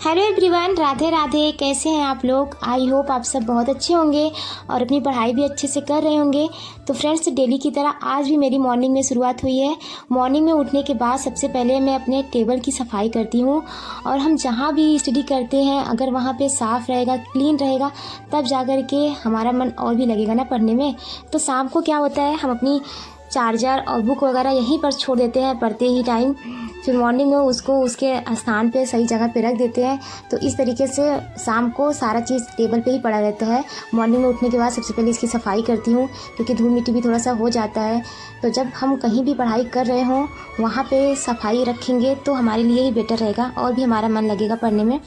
Hello everyone, Radhe Radhe. कैसे हैं आप लोग? आई होप आप सब बहुत अच्छे होंगे और अपनी पढ़ाई भी अच्छे से कर रहे होंगे। तो फ्रेंड्स, डेली की तरह आज भी मेरी मॉर्निंग में शुरुआत हुई है। मॉर्निंग में उठने के बाद सबसे पहले मैं अपने टेबल की सफाई करती हूँ। और हम जहाँ भी स्टडी करते हैं, अगर वहाँ पे साफ़ रहेगा, क्लीन रहेगा, तब जा कर के हमारा मन और भी लगेगा ना पढ़ने में। तो शाम को क्या होता है, हम अपनी चार्जर और बुक वगैरह यहीं पर छोड़ देते हैं पढ़ते ही टाइम। फिर मॉर्निंग में उसको उसके स्थान पे सही जगह पे रख देते हैं। तो इस तरीके से शाम को सारा चीज़ टेबल पे ही पड़ा रहता है। मॉर्निंग में उठने के बाद सबसे पहले इसकी सफाई करती हूँ, क्योंकि धूल मिट्टी भी थोड़ा सा हो जाता है। तो जब हम कहीं भी पढ़ाई कर रहे हों, वहाँ पे सफाई रखेंगे तो हमारे लिए ही बेटर रहेगा और भी हमारा मन लगेगा पढ़ने में।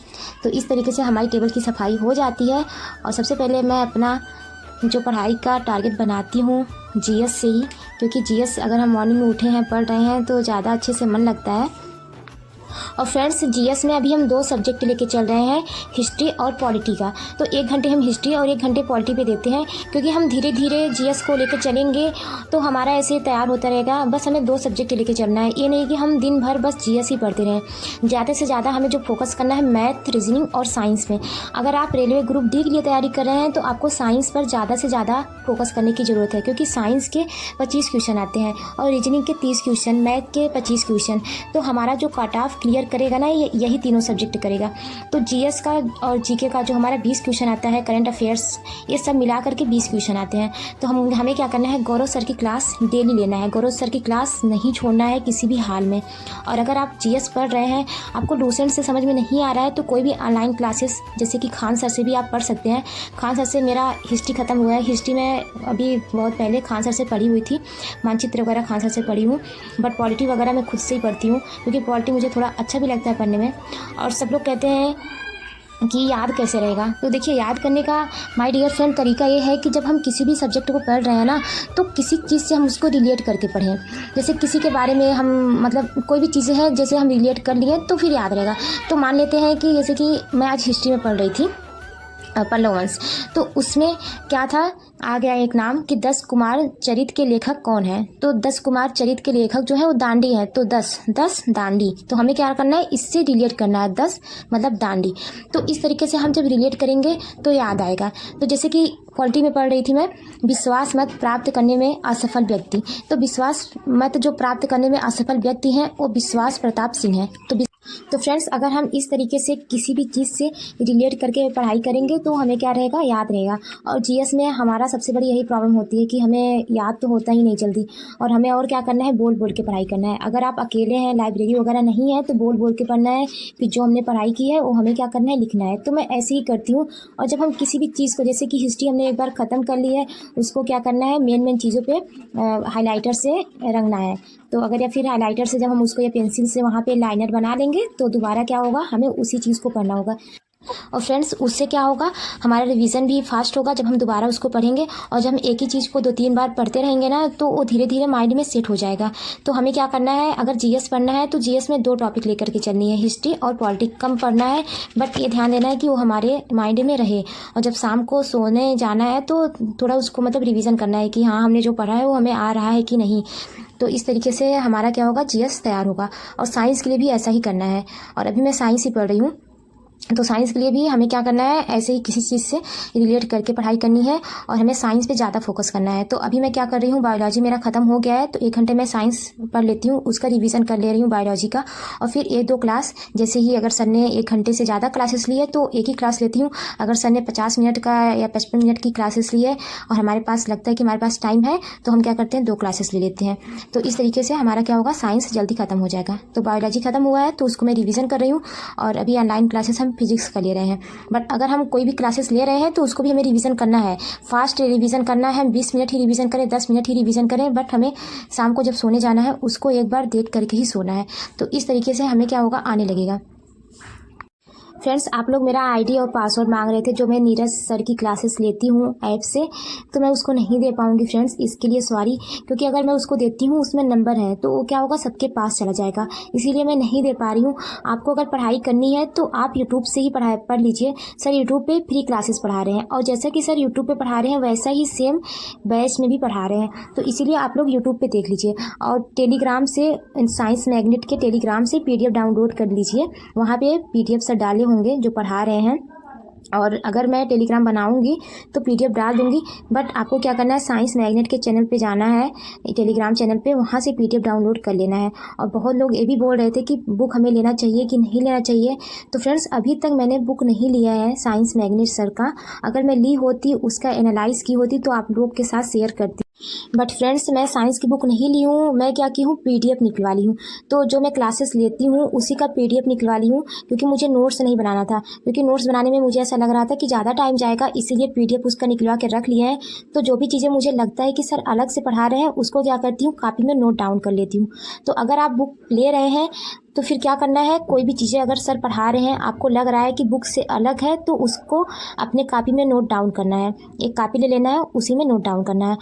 तो इस तरीके से हमारी टेबल की सफाई हो जाती है। और सबसे पहले मैं अपना जो पढ़ाई का टारगेट बनाती हूँ जीएस से ही, क्योंकि जीएस अगर हम मॉर्निंग में उठे हैं, पढ़ रहे हैं, तो ज़्यादा अच्छे से मन लगता है। और फ्रेंड्स, जीएस में अभी हम 2 सब्जेक्ट लेके चल रहे हैं, हिस्ट्री और पॉलिटी का। तो 1 घंटे हम हिस्ट्री और 1 घंटे पॉलिटी पे देते हैं, क्योंकि हम धीरे धीरे जीएस को लेकर चलेंगे तो हमारा ऐसे तैयार होता रहेगा। बस हमें 2 सब्जेक्ट लेके चलना है, ये नहीं कि हम दिन भर बस जीएस ही पढ़ते रहें। ज़्यादा से ज़्यादा हमें जो फोकस करना है मैथ, रीजनिंग और साइंस में। अगर आप रेलवे ग्रुप डी के लिए तैयारी कर रहे हैं तो आपको साइंस पर ज़्यादा से ज़्यादा फोकस करने की ज़रूरत है, क्योंकि साइंस के 25 क्वेश्चन आते हैं और रीजनिंग के 30 क्वेश्चन, मैथ के 25 क्वेश्चन। तो हमारा जो कट ऑफ क्लियर करेगा ना, यही तीनों सब्जेक्ट करेगा। तो जीएस का और जीके का जो हमारा 20 क्वेश्चन आता है, करंट अफेयर्स, ये सब मिला करके 20 क्वेश्चन आते हैं। तो हमें क्या करना है, गौरव सर की क्लास डेली लेना है। गौरव सर की क्लास नहीं छोड़ना है किसी भी हाल में। और अगर आप जीएस पढ़ रहे हैं, आपको डोसेंट से समझ में नहीं आ रहा है, तो कोई भी ऑनलाइन क्लासेस जैसे कि खान सर से भी आप पढ़ सकते हैं। खान सर से मेरा हिस्ट्री ख़त्म हुआ है। हिस्ट्री में अभी बहुत पहले खान सर से पढ़ी हुई थी, मानचित्र वगैरह खान सर से पढ़ी हूँ। बट पॉलिटी वगैरह मैं खुद से ही पढ़ती हूँ, क्योंकि पॉलिटी मुझे थोड़ा अच्छा भी लगता है पढ़ने में। और सब लोग कहते हैं कि याद कैसे रहेगा। तो देखिए, याद करने का माय डियर फ्रेंड तरीका ये है कि जब हम किसी भी सब्जेक्ट को पढ़ रहे हैं ना, तो किसी चीज़ से हम उसको रिलेट करके पढ़ें। जैसे किसी के बारे में हम मतलब कोई भी चीज़ें हैं, जैसे हम रिलेट कर लिए तो फिर याद रहेगा। तो मान लेते हैं कि जैसे कि मैं आज हिस्ट्री में पढ़ रही थी, पल्लव वंश। तो उसमें क्या था, आ गया एक नाम कि 10 कुमार चरित के लेखक कौन है। तो 10 कुमार चरित के लेखक जो है वो दांडी है। तो 10 दांडी। तो हमें क्या करना है, इससे रिलेट करना है। 10 मतलब दांडी। तो इस तरीके से हम जब रिलेट करेंगे तो याद आएगा। तो जैसे कि पॉलिटी में पढ़ रही थी मैं, विश्वास मत प्राप्त करने में असफल व्यक्ति। तो विश्वास मत जो प्राप्त करने में असफल व्यक्ति हैं, वो विश्वास प्रताप सिंह है। तो फ्रेंड्स, अगर हम इस तरीके से किसी भी चीज़ से रिलेट करके पढ़ाई करेंगे तो हमें क्या रहेगा, याद रहेगा। और जीएस में हमारा सबसे बड़ी यही प्रॉब्लम होती है कि हमें याद तो होता ही नहीं जल्दी। और हमें और क्या करना है, बोल बोल के पढ़ाई करना है। अगर आप अकेले हैं, लाइब्रेरी वगैरह नहीं है, तो बोल बोल के पढ़ना है। फिर जो हमने पढ़ाई की है वो हमें क्या करना है, लिखना है। तो मैं ऐसे ही करती हूँ। और जब हम किसी भी चीज़ को, जैसे कि हिस्ट्री हमने एक बार ख़त्म कर ली है, उसको क्या करना है, मेन चीज़ों पर हाईलाइटर से रंगना है। तो अगर या फिर हाइलाइटर से जब हम उसको या पेंसिल से वहाँ पे लाइनर बना लेंगे, तो दोबारा क्या होगा, हमें उसी चीज़ को पढ़ना होगा। और फ्रेंड्स, उससे क्या होगा, हमारा रिवीजन भी फास्ट होगा जब हम दोबारा उसको पढ़ेंगे। और जब हम एक ही चीज़ को 2-3 बार पढ़ते रहेंगे ना, तो वो धीरे धीरे माइंड में सेट हो जाएगा। तो हमें क्या करना है, अगर जीएस पढ़ना है तो जीएस में 2 टॉपिक लेकर के चलनी है, हिस्ट्री और पॉलिटिक्स। कम पढ़ना है, बट ये ध्यान देना है कि वो हमारे माइंड में रहे। और जब शाम को सोने जाना है तो थोड़ा उसको मतलब रिविज़न करना है कि हाँ, हमने जो पढ़ा है वो हमें आ रहा है कि नहीं। तो इस तरीके से हमारा क्या होगा, जीएस तैयार होगा। और साइंस के लिए भी ऐसा ही करना है। और अभी मैं साइंस ही पढ़ रही हूँ, तो साइंस के लिए भी हमें क्या करना है, ऐसे ही किसी चीज़ से रिलेट करके पढ़ाई करनी है। और हमें साइंस पे ज़्यादा फोकस करना है। तो अभी मैं क्या कर रही हूँ, बायोलॉजी मेरा ख़त्म हो गया है, तो 1 घंटे मैं साइंस पढ़ लेती हूँ, उसका रिवीजन कर ले रही हूँ बायोलॉजी का। और फिर 1-2 क्लास, जैसे ही अगर सर ने 1 घंटे से ज़्यादा क्लासेस ली है तो एक ही क्लास लेती हूँ। अगर सर ने 50 मिनट का या 55 मिनट की क्लासेस ली है और हमारे पास लगता है कि हमारे पास टाइम है, तो हम क्या करते हैं, 2 क्लासेस ले लेते हैं। तो इस तरीके से हमारा क्या होगा, साइंस जल्दी ख़त्म हो जाएगा। तो बायोलॉजी ख़त्म हुआ है तो उसको मैं रिवीजन कर रही हूँ। और अभी ऑनलाइन क्लासेस हम फिजिक्स का ले रहे हैं। बट अगर हम कोई भी क्लासेस ले रहे हैं तो उसको भी हमें रिवीजन करना है, फास्ट रिवीजन करना है। हम 20 मिनट ही रिवीजन करें, 10 मिनट ही रिवीजन करें, बट हमें शाम को जब सोने जाना है उसको एक बार देख करके ही सोना है। तो इस तरीके से हमें क्या होगा, आने लगेगा। फ्रेंड्स, आप लोग मेरा आईडी और पासवर्ड मांग रहे थे, जो मैं नीरज सर की क्लासेस लेती हूँ ऐप से, तो मैं उसको नहीं दे पाऊँगी फ्रेंड्स, इसके लिए सॉरी। क्योंकि अगर मैं उसको देती हूँ, उसमें नंबर है, तो वो क्या होगा, सबके पास चला जाएगा, इसीलिए मैं नहीं दे पा रही हूँ। आपको अगर पढ़ाई करनी है तो आप यूट्यूब से ही पढ़ लीजिए। सर यूट्यूब पर फ्री क्लासेस पढ़ा रहे हैं, और जैसा कि सर यूट्यूब पर पढ़ा रहे हैं वैसा ही सेम बैच में भी पढ़ा रहे हैं। तो इसीलिए आप लोग यूट्यूब पर देख लीजिए। और टेलीग्राम से, साइंस मैग्नेट के टेलीग्राम से PDF डाउनलोड कर लीजिए, वहाँ पर PDF सर डाले होंगे जो पढ़ा रहे हैं, और अगर मैं टेलीग्राम बनाऊंगी तो पीडीएफ डाल दूंगी। बट आपको क्या करना है, साइंस मैग्नेट के चैनल पे जाना है, टेलीग्राम चैनल पे, वहाँ से पीडीएफ डाउनलोड कर लेना है। और बहुत लोग ये भी बोल रहे थे कि बुक हमें लेना चाहिए कि नहीं लेना चाहिए। तो फ्रेंड्स, अभी तक मैंने बुक नहीं लिया है साइंस मैग्नेट सर का। अगर मैं ली होती, उसका एनालाइज की होती तो आप लोग के साथ शेयर करती। बट फ्रेंड्स, मैं साइंस की बुक नहीं ली हूँ, मैं क्या की हूँ, पीडीएफ निकलवा ली हूँ। तो जो मैं क्लासेस लेती हूँ उसी का पीडीएफ निकलवा ली हूँ, क्योंकि मुझे नोट्स नहीं बनाना था। क्योंकि नोट्स बनाने में मुझे ऐसा लग रहा था कि ज़्यादा टाइम जाएगा, इसीलिए पीडीएफ उसका निकलवा के रख लिया है। तो जो भी चीज़ें मुझे लगता है कि सर अलग से पढ़ा रहे हैं, उसको क्या करती हूँ, कापी में नोट डाउन कर लेती हूँ। तो अगर आप बुक ले रहे हैं तो फिर क्या करना है, कोई भी चीज़ें अगर सर पढ़ा रहे हैं, आपको लग रहा है कि बुक से अलग है, तो उसको अपने कापी में नोट डाउन करना है। एक कापी ले लेना है, उसी में नोट डाउन करना है।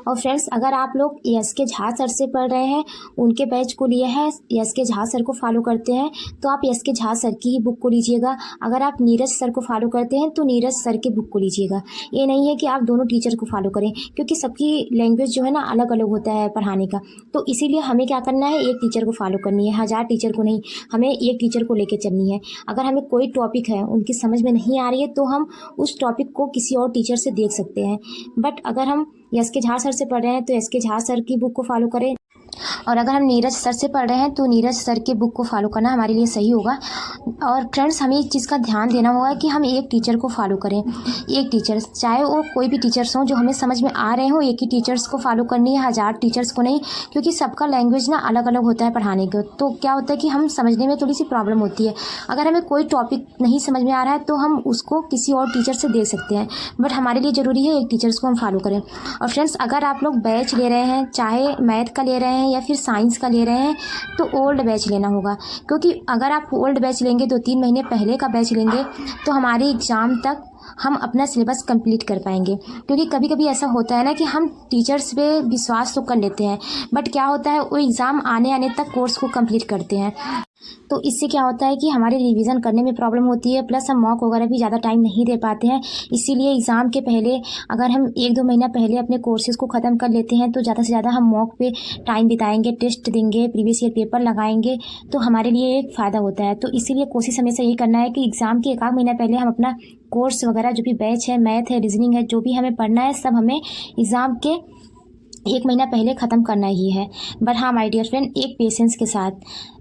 और फ्रेंड्स, अगर आप लोग एस के झा सर से पढ़ रहे हैं, उनके बैच को लिए हैं, एस के झा सर को फॉलो करते हैं, तो आप एस के झा सर की ही बुक को लीजिएगा। अगर आप नीरज सर को फॉलो करते हैं तो नीरज सर के बुक को लीजिएगा। ये नहीं है कि आप दोनों टीचर को फॉलो करें, क्योंकि सबकी लैंग्वेज जो है ना अलग अलग होता है पढ़ाने का। तो इसीलिए हमें क्या करना है, एक टीचर को फॉलो करनी है, 1000 टीचर को नहीं, हमें एक टीचर को लेकर चलनी है। अगर हमें कोई टॉपिक है उनकी समझ में नहीं आ रही है, तो हम उस टॉपिक को किसी और टीचर से देख सकते हैं। बट अगर हम एस के झा सर से पढ़ रहे हैं तो एस के झा सर की बुक को फॉलो करें, और अगर हम नीरज सर से पढ़ रहे हैं तो नीरज सर के बुक को फॉलो करना हमारे लिए सही होगा। और फ्रेंड्स, हमें इस चीज़ का ध्यान देना होगा कि हम एक टीचर को फॉलो करें। एक टीचर, चाहे वो कोई भी टीचर्स हों जो हमें समझ में आ रहे हों, एक ही टीचर्स को फॉलो करनी है, 1000 टीचर्स को नहीं। क्योंकि सबका लैंग्वेज ना अलग अलग होता है पढ़ाने का। तो क्या होता है कि हम समझने में थोड़ी सी प्रॉब्लम होती है। अगर हमें कोई टॉपिक नहीं समझ में आ रहा है तो हम उसको किसी और टीचर से देख सकते हैं। बट हमारे लिए ज़रूरी है एक टीचर्स को हम फॉलो करें। और फ्रेंड्स, अगर आप लोग बैच ले रहे हैं, चाहे मैथ का ले रहे हैं या फिर साइंस का ले रहे हैं, तो ओल्ड बैच लेना होगा। क्योंकि अगर आप ओल्ड बैच लेंगे, 2-3 महीने पहले का बैच लेंगे, तो हमारे एग्ज़ाम तक हम अपना सिलेबस कंप्लीट कर पाएंगे। क्योंकि कभी कभी ऐसा होता है ना कि हम टीचर्स पे विश्वास तो कर लेते हैं, बट क्या होता है, वो एग्ज़ाम आने आने तक कोर्स को कंप्लीट करते हैं। तो इससे क्या होता है कि हमारे रिवीजन करने में प्रॉब्लम होती है, प्लस हम मॉक वगैरह भी ज़्यादा टाइम नहीं दे पाते हैं। इसीलिए एग्ज़ाम के पहले अगर हम 1-2 महीना पहले अपने कोर्सेज़ को ख़त्म कर लेते हैं, तो ज़्यादा से ज़्यादा हम मॉक पे टाइम बिताएंगे, टेस्ट देंगे, प्रीवियस ईयर पेपर लगाएंगे, तो हमारे लिए एक फ़ायदा होता है। तो इसीलिए कोशिश हमेशा यही करना है कि एग्ज़ाम के 1 महीना पहले हम अपना कोर्स वगैरह जो भी बैच है, मैथ है, रीजनिंग है, जो भी हमें पढ़ना है, सब हमें एग्ज़ाम के 1 महीना पहले ख़त्म करना ही है। बट हाँ माय डियर फ्रेंड, एक पेशेंस के साथ,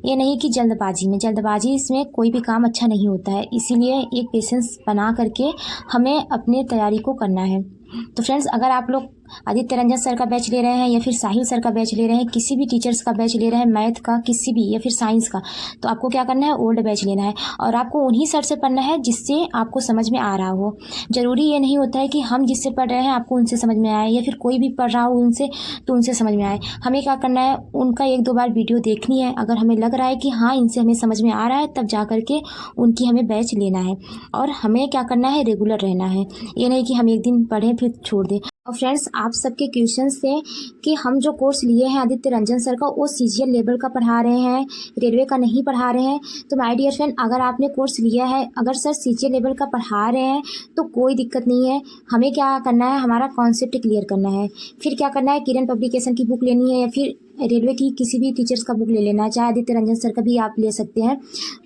ये नहीं कि जल्दबाजी इसमें कोई भी काम अच्छा नहीं होता है। इसीलिए एक पेशेंस बना करके हमें अपने तैयारी को करना है। तो फ्रेंड्स, अगर आप लोग आदित्य रंजन सर का बैच ले रहे हैं या फिर साहिल सर का बैच ले रहे हैं, किसी भी टीचर्स का बैच ले रहे हैं, मैथ का किसी भी या फिर साइंस का, तो आपको क्या करना है, ओल्ड बैच लेना है। और आपको उन्हीं सर से पढ़ना है जिससे आपको समझ में आ रहा हो। ज़रूरी ये नहीं होता है कि हम जिससे पढ़ रहे हैं आपको उनसे समझ में आए, या फिर कोई भी पढ़ रहा हो उनसे तो उनसे समझ में आए। हमें क्या करना है, उनका 1-2 बार वीडियो देखनी है। अगर हमें लग रहा है कि हाँ इनसे हमें समझ में आ रहा है, तब जा करके उनकी हमें बैच लेना है। और हमें क्या करना है, रेगुलर रहना है। ये नहीं कि हम एक दिन पढ़ें फिर छोड़ दें। और फ्रेंड्स, आप सबके क्वेश्चन थे कि हम जो कोर्स लिए हैं आदित्य रंजन सर का, वो सीजीएल लेवल का पढ़ा रहे हैं, रेलवे का नहीं पढ़ा रहे हैं। तो माय डियर फ्रेंड, अगर आपने कोर्स लिया है, अगर सर सीजीएल लेवल का पढ़ा रहे हैं तो कोई दिक्कत नहीं है। हमें क्या करना है, हमारा कॉन्सेप्ट क्लियर करना है। फिर क्या करना है, किरण पब्लिकेशन की बुक लेनी है या फिर रेलवे की किसी भी टीचर्स का बुक ले लेना है, चाहे आदित्य रंजन सर का भी आप ले सकते हैं।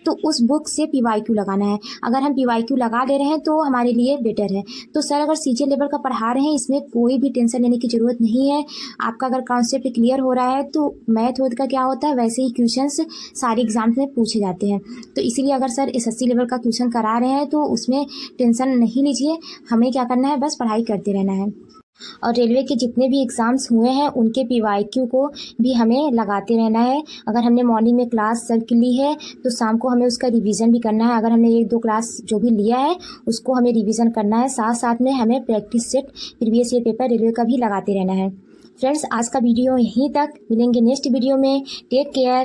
तो उस बुक से पीवाईक्यू लगाना है। अगर हम पीवाईक्यू लगा ले रहे हैं तो हमारे लिए बेटर है। तो सर अगर सीजीएल लेवल का पढ़ा रहे हैं, इसमें कोई भी टेंशन लेने की ज़रूरत नहीं है। आपका अगर कॉन्सेप्ट क्लियर हो रहा है तो मैथ वैथ का क्या होता है, वैसे ही क्वेश्चंस सारे एग्जाम्स में पूछे जाते हैं। तो इसीलिए अगर सर एसएससी लेवल का क्वेश्चन करा रहे हैं तो उसमें टेंशन नहीं लीजिए। हमें क्या करना है, बस पढ़ाई करते रहना है। और रेलवे के जितने भी एग्ज़ाम्स हुए हैं उनके पीवाईक्यू को भी हमें लगाते रहना है। अगर हमने मॉर्निंग में क्लास सर की ली है तो शाम को हमें उसका रिवीजन भी करना है। अगर हमने 1-2 क्लास जो भी लिया है उसको हमें रिवीजन करना है। साथ साथ में हमें practice set previous year paper railway का भी लगाते रहना है। फ्रेंड्स, आज का वीडियो यहीं तक, मिलेंगे नेक्स्ट वीडियो में। Take care.